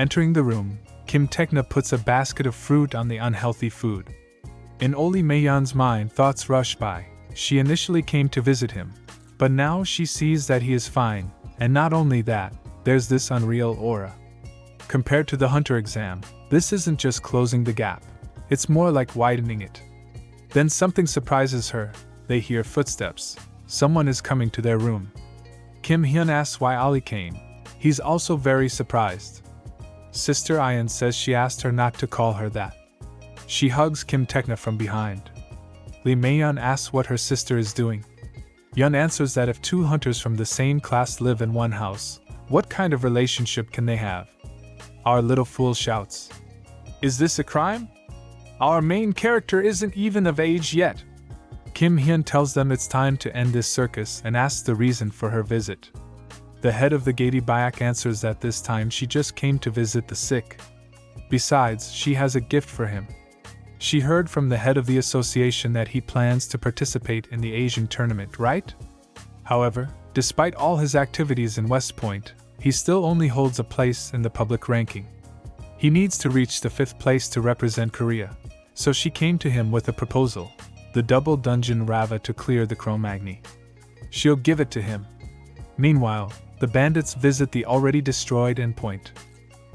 Entering the room, Kim Taehyung puts a basket of fruit on the unhealthy food. In Oli Mayon's mind, thoughts rush by. She initially came to visit him, but now she sees that he is fine, and not only that, there's this unreal aura. Compared to the hunter exam, this isn't just closing the gap, it's more like widening it. Then something surprises her. They hear footsteps. Someone is coming to their room. Kim Hyun asks why Ali came. He's also very surprised. Sister Ayan says she asked her not to call her that. She hugs Kim Taehyung from behind. Lee Mayeon asks what her sister is doing. Yun answers that if two hunters from the same class live in one house, what kind of relationship can they have? Our little fool shouts. Is this a crime? Our main character isn't even of age yet. Kim Hyun tells them it's time to end this circus and asks the reason for her visit. The head of the Gadi Bayak answers that this time she just came to visit the sick. Besides, she has a gift for him. She heard from the head of the association that he plans to participate in the Asian tournament, right? However, despite all his activities in West Point, he still only holds a place in the public ranking. He needs to reach the 5th place to represent Korea, so she came to him with a proposal, the double dungeon Rava to clear the Cro-Magnon. She'll give it to him. Meanwhile, the bandits visit the already destroyed endpoint.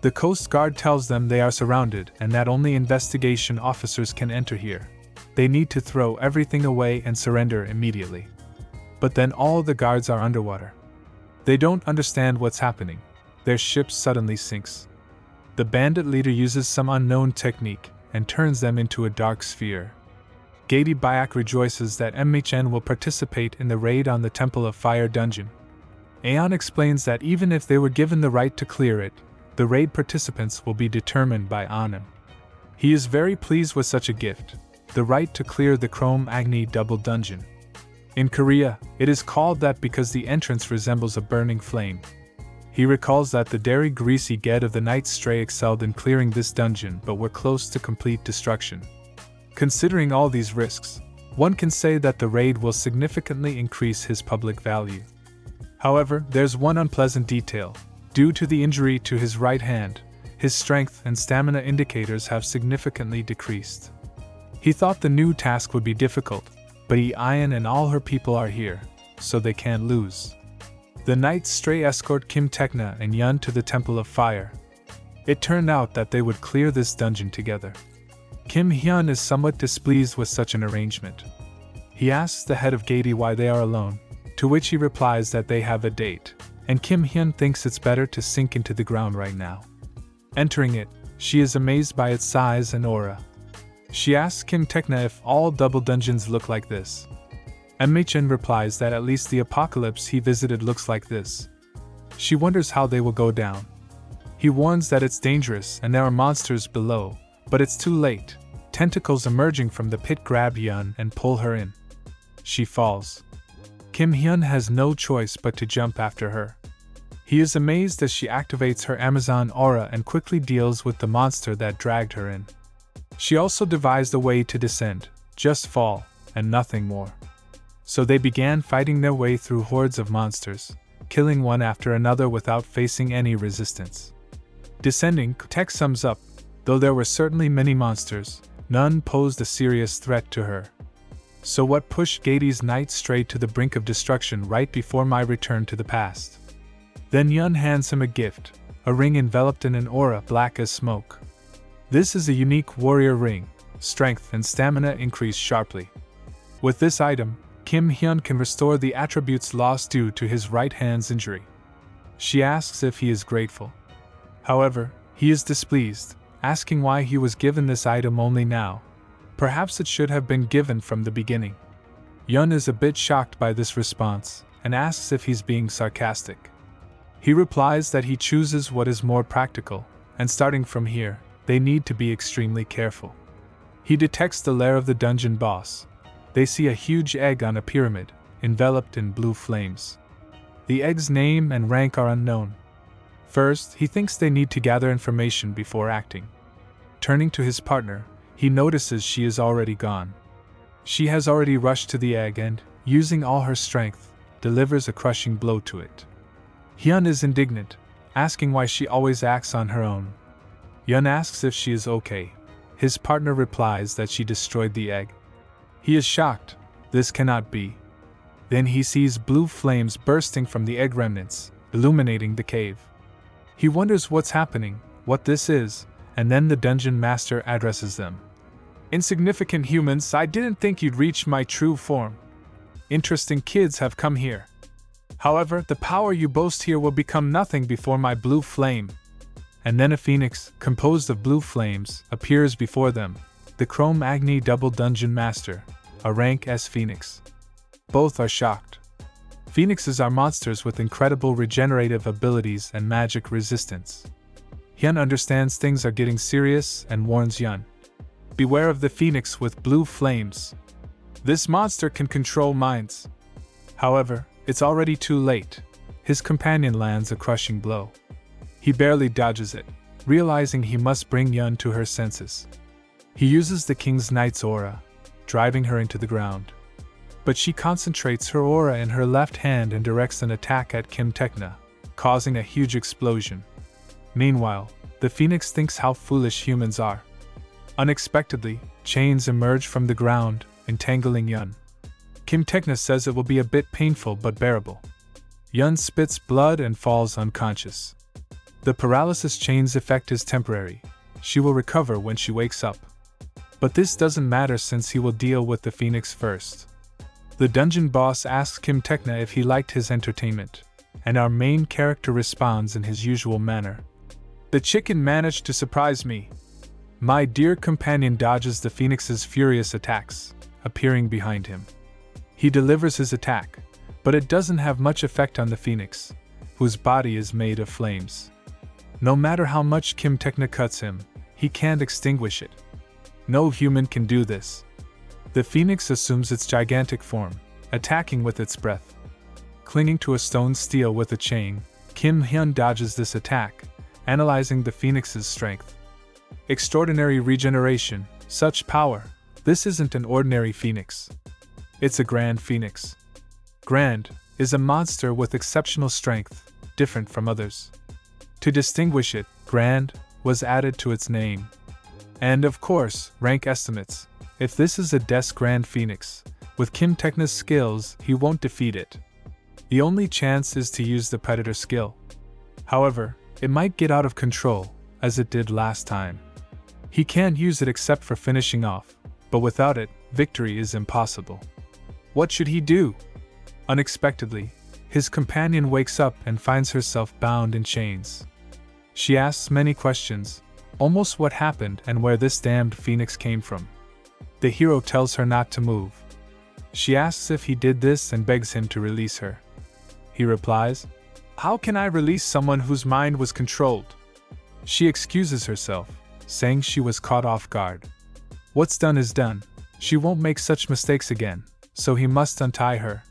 The Coast Guard tells them they are surrounded and that only investigation officers can enter here. They need to throw everything away and surrender immediately. But then all the guards are underwater. They don't understand what's happening. Their ship suddenly sinks. The bandit leader uses some unknown technique and turns them into a dark sphere. Gadi Bayak rejoices that MHN will participate in the raid on the Temple of Fire dungeon. Aeon explains that even if they were given the right to clear it, the raid participants will be determined by Anim. He is very pleased with such a gift, the right to clear the Cro-Magnon double dungeon. In Korea, it is called that because the entrance resembles a burning flame. He recalls that the Derry Greasy Ged of the Night Stray excelled in clearing this dungeon but were close to complete destruction. Considering all these risks, one can say that the raid will significantly increase his public value. However, there's one unpleasant detail. Due to the injury to his right hand, his strength and stamina indicators have significantly decreased. He thought the new task would be difficult, but Ayan and all her people are here, so they can't lose. The Night Stray escort Kim Taehyung and Yun to the Temple of Fire. It turned out that they would clear this dungeon together. Kim Hyun is somewhat displeased with such an arrangement. He asks the head of Gadi why they are alone, to which he replies that they have a date, and Kim Hyun thinks it's better to sink into the ground right now. Entering it, she is amazed by its size and aura. She asks Kim Taehyung if all double dungeons look like this. MHN replies that at least the apocalypse he visited looks like this. She wonders how they will go down. He warns that it's dangerous and there are monsters below, but it's too late. Tentacles emerging from the pit grab Yun and pull her in. She falls. Kim Hyun has no choice but to jump after her. He is amazed as she activates her Amazon aura and quickly deals with the monster that dragged her in. She also devised a way to descend, just fall, and nothing more. So they began fighting their way through hordes of monsters, killing one after another without facing any resistance. Descending, Tech sums up, though there were certainly many monsters, none posed a serious threat to her. So what pushed Gadi's Night Stray to the brink of destruction right before my return to the past? Then Yun hands him a gift, a ring enveloped in an aura black as smoke. This is a unique warrior ring. Strength and stamina increase sharply. With this item, Kim Hyun can restore the attributes lost due to his right hand's injury. She asks if he is grateful. However, he is displeased, asking why he was given this item only now. Perhaps it should have been given from the beginning. Yun is a bit shocked by this response, and asks if he's being sarcastic. He replies that he chooses what is more practical, and starting from here, they need to be extremely careful. He detects the lair of the dungeon boss. They see a huge egg on a pyramid, enveloped in blue flames. The egg's name and rank are unknown. First, he thinks they need to gather information before acting. Turning to his partner, he notices she is already gone. She has already rushed to the egg and, using all her strength, delivers a crushing blow to it. Hyun is indignant, asking why she always acts on her own. Yun asks if she is okay. His partner replies that she destroyed the egg. He is shocked. This cannot be. Then he sees blue flames bursting from the egg remnants, illuminating the cave. He wonders what's happening, what this is, and then the dungeon master addresses them. "Insignificant humans, I didn't think you'd reach my true form. Interesting kids have come here. However, the power you boast here will become nothing before my blue flame." And then a phoenix, composed of blue flames, appears before them, the Chrome Agni Double Dungeon Master, a rank S phoenix. Both are shocked. Phoenixes are monsters with incredible regenerative abilities and magic resistance. Hyun understands things are getting serious and warns Yun. "Beware of the phoenix with blue flames. This monster can control minds." However, it's already too late. His companion lands a crushing blow. He barely dodges it, realizing he must bring Yun to her senses. He uses the King's Knight's aura, driving her into the ground. But she concentrates her aura in her left hand and directs an attack at Kim Taehyung, causing a huge explosion. Meanwhile, the phoenix thinks how foolish humans are. Unexpectedly, chains emerge from the ground, entangling Yun. Kim Taehyung says it will be a bit painful but bearable. Yun spits blood and falls unconscious. The paralysis chain's effect is temporary. She will recover when she wakes up. But this doesn't matter since he will deal with the phoenix first. The dungeon boss asks Kim Taehyung if he liked his entertainment, and our main character responds in his usual manner. "The chicken managed to surprise me." My dear companion dodges the phoenix's furious attacks, appearing behind him. He delivers his attack, but it doesn't have much effect on the phoenix, whose body is made of flames. No matter how much Kim Taehyung cuts him, he can't extinguish it. No human can do this. The phoenix assumes its gigantic form, attacking with its breath. Clinging to a stone steel with a chain, Kim Hyun dodges this attack, analyzing the phoenix's strength. Extraordinary regeneration, such power. This isn't an ordinary phoenix. It's a grand phoenix. Grand is a monster with exceptional strength, different from others. To distinguish it, grand was added to its name. And of course, rank estimates. If this is a Des Grand Phoenix, with Kim Taehyung's skills, he won't defeat it. The only chance is to use the Predator skill. However, it might get out of control, as it did last time. He can't use it except for finishing off, but without it, victory is impossible. What should he do? Unexpectedly, his companion wakes up and finds herself bound in chains. She asks many questions, almost what happened and where this damned phoenix came from. The hero tells her not to move. She asks if he did this and begs him to release her. He replies, "How can I release someone whose mind was controlled?" She excuses herself, saying she was caught off guard. What's done is done. She won't make such mistakes again, so he must untie her.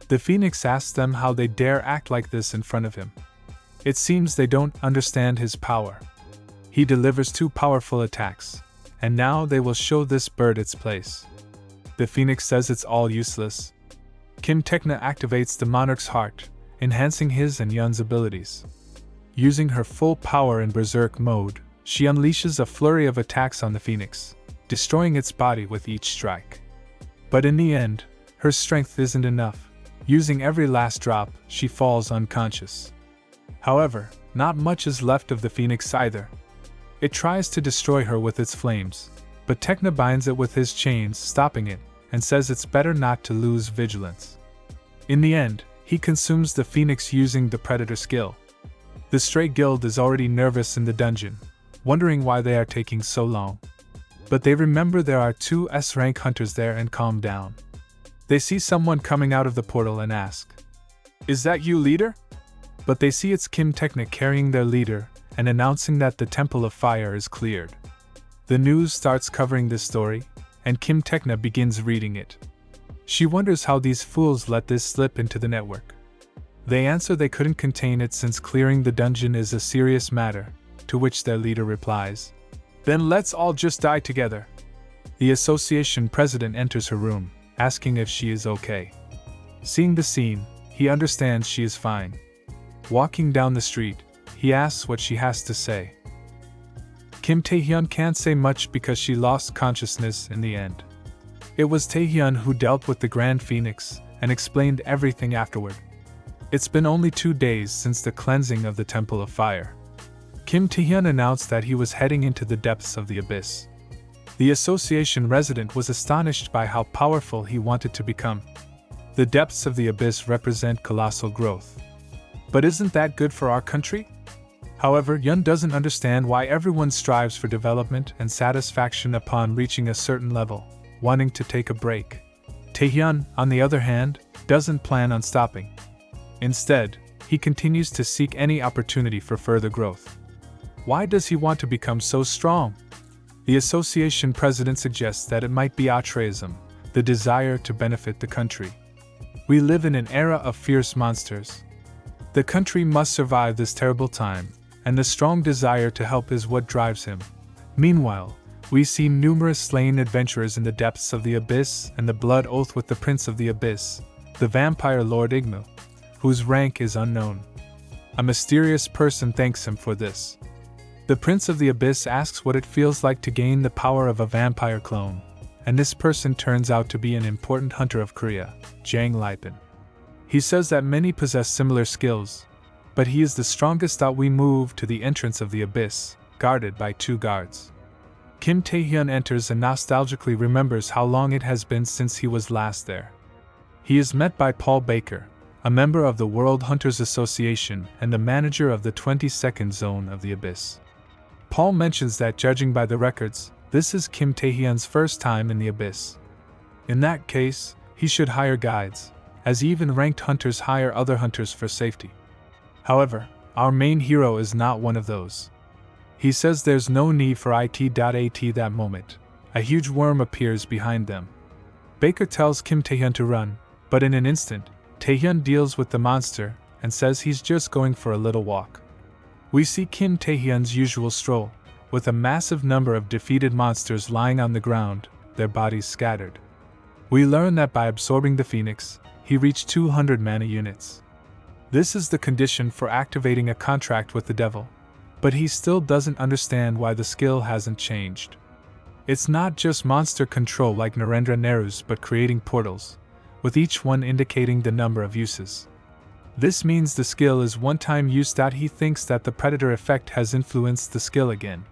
The phoenix asks them how they dare act like this in front of him. It seems they don't understand his power. He delivers 2 powerful attacks, and now they will show this bird its place. The phoenix says it's all useless. Kim Taehyung activates the monarch's heart, enhancing his and Yun's abilities. Using her full power in berserk mode, she unleashes a flurry of attacks on the phoenix, destroying its body with each strike. But in the end, her strength isn't enough. Using every last drop, she falls unconscious. However, not much is left of the phoenix either. It tries to destroy her with its flames, but Taehyung binds it with his chains, stopping it, and says it's better not to lose vigilance. In the end, he consumes the phoenix using the Predator skill. The Stray Guild is already nervous in the dungeon, wondering why they are taking so long. But they remember there are 2 S-rank hunters there and calm down. They see someone coming out of the portal and ask, "Is that you, leader?" But they see it's Kim Taehyung carrying their leader and announcing that the Temple of Fire is cleared. The news starts covering this story, and Kim Taehyung begins reading it. She wonders how these fools let this slip into the network. They answer they couldn't contain it since clearing the dungeon is a serious matter, to which their leader replies, "Then let's all just die together." The association president enters her room, asking if she is okay. Seeing the scene, he understands she is fine. Walking down the street, he asks what she has to say. Kim Taehyung can't say much because she lost consciousness in the end. It was Taehyung who dealt with the Grand Phoenix and explained everything afterward. It's been only 2 days since the cleansing of the Temple of Fire. Kim Taehyung announced that he was heading into the depths of the abyss. The association resident was astonished by how powerful he wanted to become. The depths of the abyss represent colossal growth. But isn't that good for our country? However, Yun doesn't understand why everyone strives for development and satisfaction upon reaching a certain level, wanting to take a break. Taehyung, on the other hand, doesn't plan on stopping. Instead, he continues to seek any opportunity for further growth. Why does he want to become so strong? The association president suggests that it might be altruism, the desire to benefit the country. We live in an era of fierce monsters. The country must survive this terrible time, and the strong desire to help is what drives him. Meanwhile, we see numerous slain adventurers in the depths of the abyss and the blood oath with the Prince of the Abyss, the vampire Lord Ignu, whose rank is unknown. A mysterious person thanks him for this. The Prince of the Abyss asks what it feels like to gain the power of a vampire clone, and this person turns out to be an important hunter of Korea, Jang Lipin. He says that many possess similar skills, but he is the strongest. We move to the entrance of the abyss, guarded by 2 guards. Kim Taehyung enters and nostalgically remembers how long it has been since he was last there. He is met by Paul Baker, a member of the World Hunters Association and the manager of the 22nd Zone of the Abyss. Paul mentions that judging by the records, this is Kim Taehyung's first time in the abyss. In that case, he should hire guides, as even ranked hunters hire other hunters for safety. However, our main hero is not one of those. He says there's no need for it. At that moment, a huge worm appears behind them. Baker tells Kim Taehyung to run, but in an instant, Taehyung deals with the monster and says he's just going for a little walk. We see Kim Taehyung's usual stroll, with a massive number of defeated monsters lying on the ground, their bodies scattered. We learn that by absorbing the Phoenix, he reached 200 mana units. This is the condition for activating a contract with the devil, but he still doesn't understand why the skill hasn't changed. It's not just monster control like Narendra Neru's, but creating portals, with each one indicating the number of uses. This means the skill is one-time use. He thinks that the predator effect has influenced the skill again.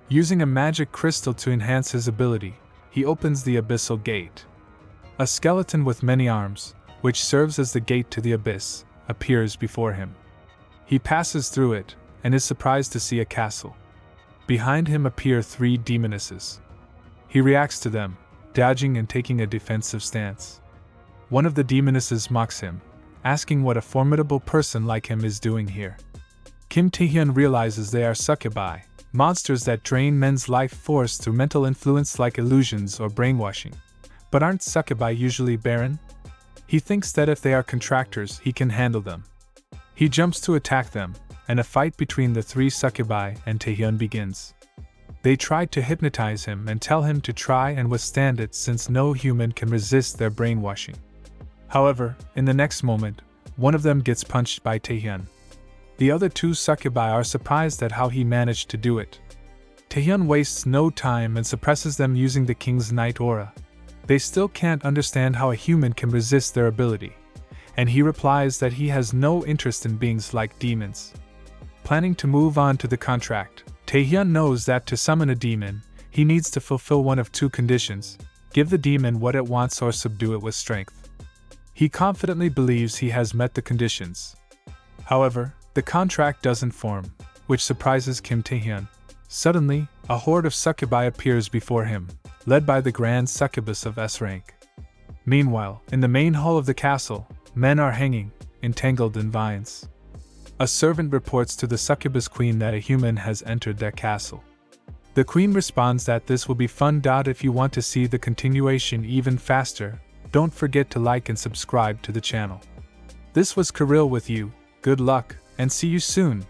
Using a magic crystal to enhance his ability, he opens the abyssal gate. A skeleton with many arms, which serves as the gate to the abyss, appears before him. He passes through it, and is surprised to see a castle. Behind him appear 3 demonesses. He reacts to them, dodging and taking a defensive stance. One of the demonesses mocks him, asking what a formidable person like him is doing here. Kim Taehyung realizes they are succubi, monsters that drain men's life force through mental influence like illusions or brainwashing. But aren't succubi usually barren? He thinks that if they are contractors, he can handle them. He jumps to attack them, and a fight between the 3 succubi and Taehyung begins. They try to hypnotize him and tell him to try and withstand it, since no human can resist their brainwashing. However, in the next moment, one of them gets punched by Taehyung. The other 2 succubi are surprised at how he managed to do it. Taehyung wastes no time and suppresses them using the King's Night aura. They still can't understand how a human can resist their ability, and he replies that he has no interest in beings like demons. Planning to move on to the contract, Taehyung knows that to summon a demon, he needs to fulfill one of 2 conditions: give the demon what it wants or subdue it with strength. He confidently believes he has met the conditions. However, the contract doesn't form, which surprises Kim Taehyung. Suddenly, a horde of succubi appears before him, led by the Grand Succubus of S rank. Meanwhile, in the main hall of the castle, men are hanging, entangled in vines. A servant reports to the succubus queen that a human has entered their castle. The queen responds that this will be fun. If you want to see the continuation even faster, don't forget to like and subscribe to the channel. This was Kirill with you, good luck, and see you soon.